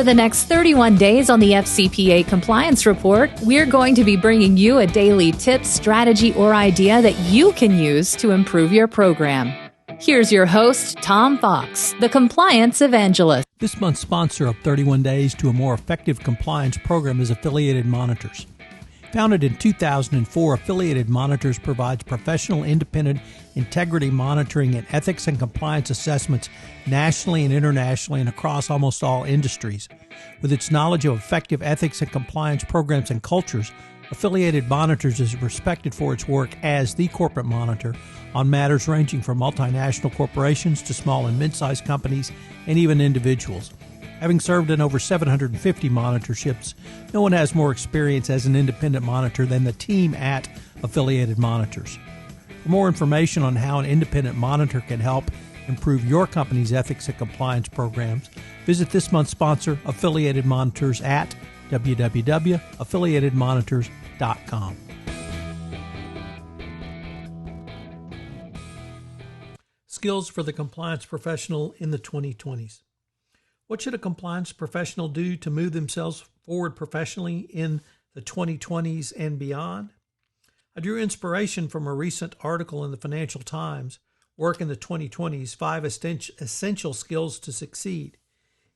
For the next 31 days on the FCPA Compliance Report, we're going to be bringing you a daily tip, strategy, or idea that you can use to improve your program. Here's your host, Tom Fox, the Compliance Evangelist. This month's sponsor of 31 Days to a More Effective Compliance program is Affiliated Monitors. Founded in 2004, Affiliated Monitors provides professional, independent integrity monitoring and ethics and compliance assessments nationally and internationally and across almost all industries. With its knowledge of effective ethics and compliance programs and cultures, Affiliated Monitors is respected for its work as the corporate monitor on matters ranging from multinational corporations to small and mid-sized companies and even individuals. Having served in over 750 monitorships, no one has more experience as an independent monitor than the team at Affiliated Monitors. For more information on how an independent monitor can help improve your company's ethics and compliance programs, visit this month's sponsor, Affiliated Monitors, at www.affiliatedmonitors.com. Skills for the compliance professional in the 2020s. What should a compliance professional do to move themselves forward professionally in the 2020s and beyond? I drew inspiration from a recent article in the Financial Times, Work in the 2020s, 5 Essential Skills to Succeed.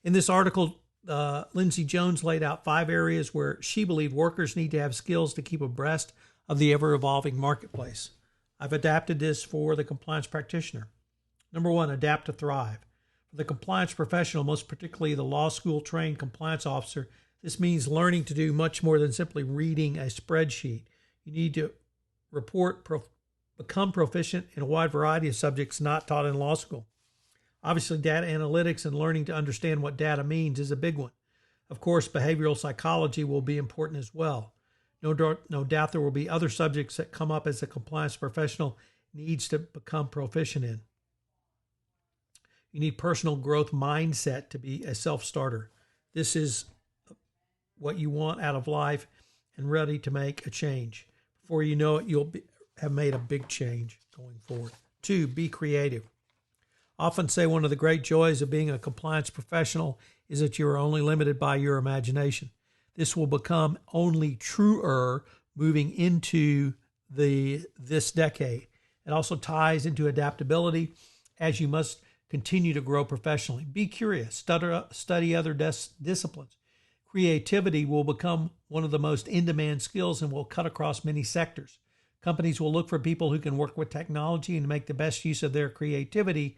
In this article, Lyndsey Jones laid out 5 areas where she believed workers need to have skills to keep abreast of the ever-evolving marketplace. I've adapted this for the compliance practitioner. Number 1, adapt to thrive. For the compliance professional, most particularly the law school trained compliance officer, this means learning to do much more than simply reading a spreadsheet. You need to become proficient in a wide variety of subjects not taught in law school. Obviously, data analytics and learning to understand what data means is a big one. Of course, behavioral psychology will be important as well. No doubt there will be other subjects that come up as a compliance professional needs to become proficient in. You need personal growth mindset to be a self-starter. This is what you want out of life and ready to make a change. Before you know it, you'll have made a big change going forward. 2, be creative. Often say one of the great joys of being a compliance professional is that you are only limited by your imagination. This will become only truer moving into this decade. It also ties into adaptability as you must continue to grow professionally. Be curious. Study other disciplines. Creativity will become one of the most in-demand skills and will cut across many sectors. Companies will look for people who can work with technology and make the best use of their creativity,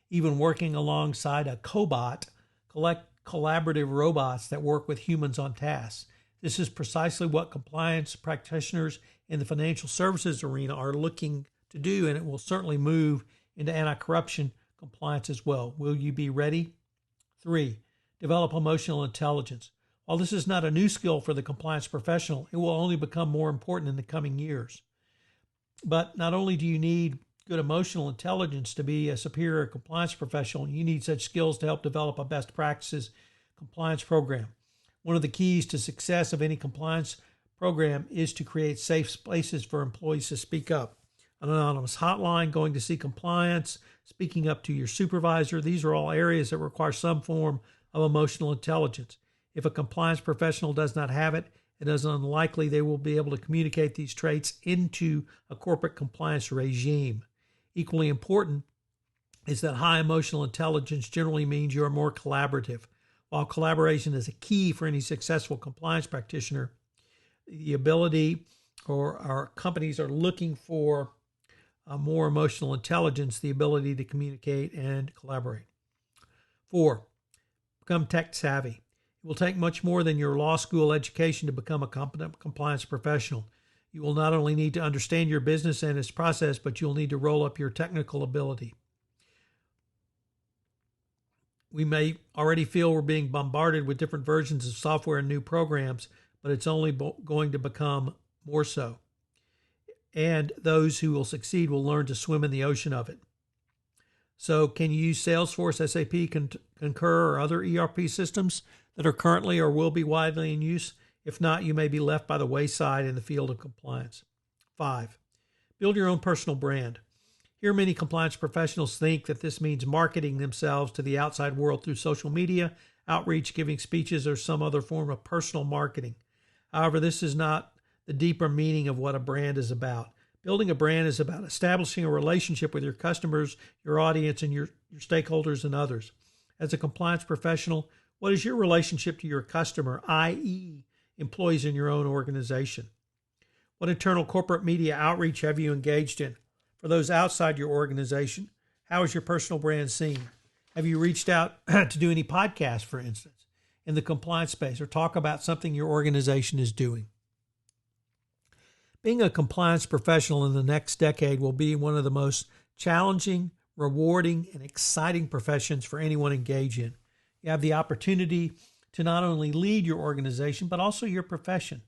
even working alongside a cobot, collaborative robots that work with humans on tasks. This is precisely what compliance practitioners in the financial services arena are looking to do, and it will certainly move into anti-corruption compliance as well. Will you be ready? 3, develop emotional intelligence. While this is not a new skill for the compliance professional, it will only become more important in the coming years. But not only do you need good emotional intelligence to be a superior compliance professional, you need such skills to help develop a best practices compliance program. One of the keys to success of any compliance program is to create safe spaces for employees to speak up. An anonymous hotline, going to see compliance, speaking up to your supervisor. These are all areas that require some form of emotional intelligence. If a compliance professional does not have it, it is unlikely they will be able to communicate these traits into a corporate compliance regime. Equally important is that high emotional intelligence generally means you are more collaborative. While collaboration is a key for any successful compliance practitioner, the ability or our companies are looking for more emotional intelligence, the ability to communicate and collaborate. 4, become tech savvy. It will take much more than your law school education to become a competent compliance professional. You will not only need to understand your business and its process, but you'll need to roll up your technical ability. We may already feel we're being bombarded with different versions of software and new programs, but it's only going to become more so. And those who will succeed will learn to swim in the ocean of it. So can you use Salesforce, SAP, Concur, or other ERP systems that are currently or will be widely in use? If not, you may be left by the wayside in the field of compliance. 5, build your own personal brand. Here, many compliance professionals think that this means marketing themselves to the outside world through social media, outreach, giving speeches, or some other form of personal marketing. However, this is not the deeper meaning of what a brand is about. Building a brand is about establishing a relationship with your customers, your audience, and your stakeholders and others. As a compliance professional, what is your relationship to your customer, i.e., employees in your own organization? What internal corporate media outreach have you engaged in? For those outside your organization, how is your personal brand seen? Have you reached out to do any podcasts, for instance, in the compliance space, or talk about something your organization is doing? Being a compliance professional in the next decade will be one of the most challenging, rewarding, and exciting professions for anyone engaged in. You have the opportunity to not only lead your organization, but also your profession.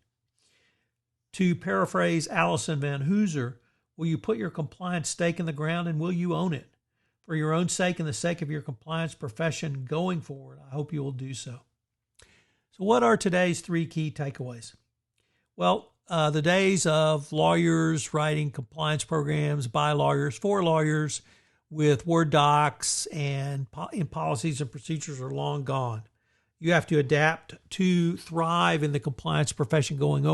To paraphrase Allison Van Hooser, will you put your compliance stake in the ground and will you own it? For your own sake and the sake of your compliance profession going forward, I hope you will do so. So what are today's 3 key takeaways? Well, the days of lawyers writing compliance programs by lawyers for lawyers with Word docs and in policies and procedures are long gone. You have to adapt to thrive in the compliance profession going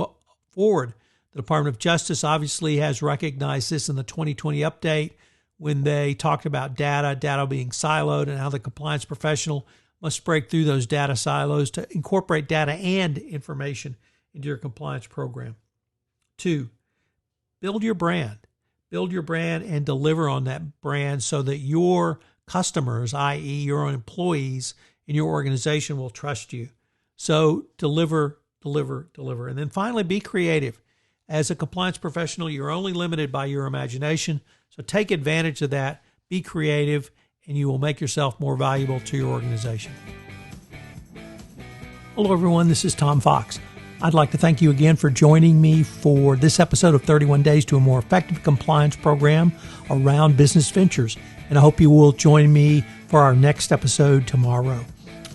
forward. The Department of Justice obviously has recognized this in the 2020 update when they talked about data being siloed, and how the compliance professional must break through those data silos to incorporate data and information into your compliance program. 2, build your brand. Build your brand and deliver on that brand so that your customers, i.e. your own employees in your organization, will trust you. So deliver. And then finally, be creative. As a compliance professional, you're only limited by your imagination. So take advantage of that, be creative, and you will make yourself more valuable to your organization. Hello, everyone. This is Tom Fox. I'd like to thank you again for joining me for this episode of 31 Days to a More Effective Compliance Program around business ventures. And I hope you will join me for our next episode tomorrow.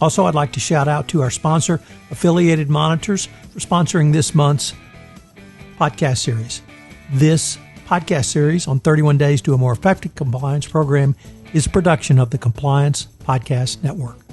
Also, I'd like to shout out to our sponsor, Affiliated Monitors, for sponsoring this month's podcast series. This podcast series on 31 Days to a More Effective Compliance Program is a production of the Compliance Podcast Network.